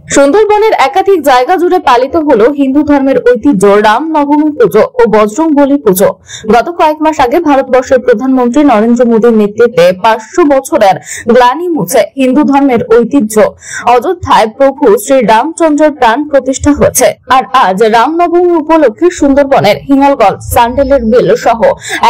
সুন্দরবনের একাধিক জায়গা জুড়ে পালিত হলো হিন্দু ধর্মের ঐতিহ্য রাম নবমী পুজো ও বজরং বলি পুজো। গত কয়েক মাস আগে ভারতবর্ষের প্রধানমন্ত্রী নরেন্দ্র মোদীর নেতৃত্বে 500 বছরের গ্লানি মুছে হিন্দু ধর্মের ঐতিহ্য অযোধ্যায় প্রভু শ্রী রামচন্দ্রের প্রাণ প্রতিষ্ঠা হয়েছে। আর আজ রামনবমী উপলক্ষে সুন্দরবনের হিঙ্গলগঞ্জ, সান্ডেলের বিল সহ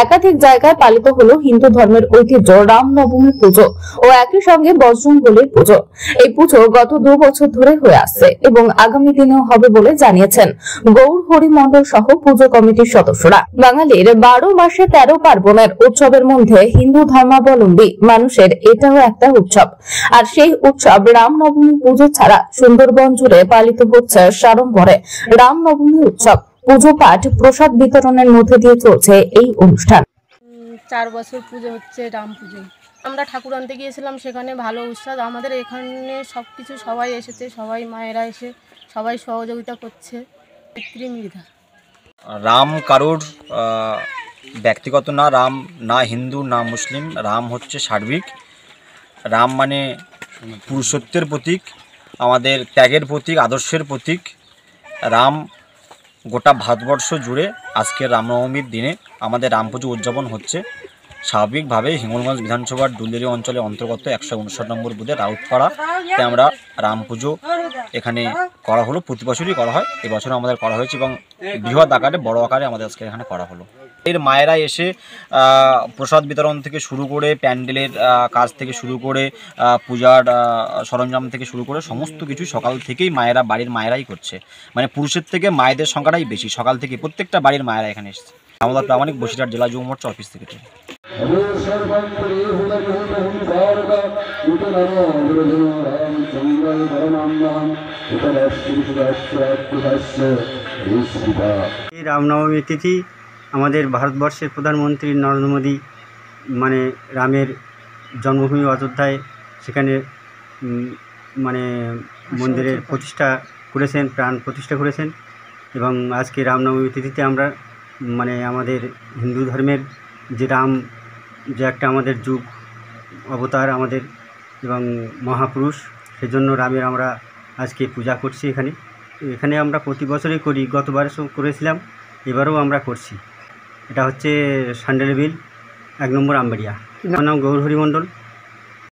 একাধিক জায়গায় পালিত হলো হিন্দু ধর্মের ঐতিহ্য রামনবমী পুজো ও একই সঙ্গে বজরং বলির পুজো। এই পুজো গত 2 বছর ধরে হয়ে আসছে এবং আগামী দিনেও হবে বলে জানিয়েছেন গৌর হরি মন্ডল সহ পুজো কমিটির সদস্যরা। বাঙালির 12 মাসে 13 পার্বণের উৎসবের মধ্যে হিন্দু ধর্মাবলম্বী মানুষের এটাও একটা উৎসব। আর সেই উৎসব রামনবমী পুজো ছাড়া সুন্দরবন জুড়ে পালিত হচ্ছে সাড়ম্বরে রামনবমী উৎসব। পুজো পাঠ, প্রসাদ বিতরণের মধ্যে দিয়ে চলছে এই অনুষ্ঠান। 4 বছর পুজো হচ্ছে রাম পুজো। আমরা ঠাকুর আনতে গিয়েছিলাম, সেখানে ভালো উৎসাহ। আমাদের এখানে সবকিছু সবাই এসেছে, সবাই মায়েরা এসে সবাই সহযোগিতা করছে। মৃধা রাম কারোর ব্যক্তিগত না, রাম না হিন্দু না মুসলিম, রাম হচ্ছে সার্বিক। রাম মানে পুরুষত্বের প্রতীক, আমাদের ত্যাগের প্রতীক, আদর্শের প্রতীক। রাম গোটা ভারতবর্ষ জুড়ে আজকের রামনবমীর দিনে আমাদের রাম পুজো উদযাপন হচ্ছে। স্বাভাবিকভাবে হিঙ্গলগঞ্জ বিধানসভার ডুলেরি অঞ্চলের অন্তর্গত 159 নম্বর বুথে রাউতপাড়াতে আমরা রাম পুজো এখানে করা হলো। প্রতি বছরই করা হয়, এবছর আমাদের করা হয়েছে এবং বৃহৎ আকারে, বড় আকারে আমাদের আজকে এখানে করা হলো। এর মায়েরা এসে প্রসাদ বিতরণ থেকে শুরু করে, প্যান্ডেলের কাজ থেকে শুরু করে, পূজার সরঞ্জাম থেকে শুরু করে সমস্ত কিছু সকাল থেকেই মায়েরা, বাড়ির মায়েরাই করছে। মানে পুরুষের থেকে মায়েদের সংখ্যাটাই বেশি। সকাল থেকে প্রত্যেকটা বাড়ির মায়েরা এখানে এসেছে। আমাদের প্রামাণিক বসিরহাট জেলা যুব মোর্চা অফিস থেকে। এই রামনবমী তিথি আমাদের ভারতবর্ষের প্রধানমন্ত্রী নরেন্দ্র মোদী মানে রামের জন্মভূমি অযোধ্যায়, সেখানে মানে মন্দিরের প্রতিষ্ঠা করেছেন, প্রাণ প্রতিষ্ঠা করেছেন। এবং আজকে রামনবমী তিথিতে আমরা মানে আমাদের হিন্দু ধর্মের যে রাম, যে একটা আমাদের যুগ অবতার আমাদের এবং মহাপুরুষ, সেজন্য রামের আমরা আজকে পূজা করছি। এখানে আমরা প্রতি বছরই করি, গতবারও করেছিলাম, এবারেও আমরা করছি। এটা হচ্ছে সান্ডেল বিল, 1 নম্বর আমবাড়িয়া। আমার নাম গৌর হরি মন্ডল।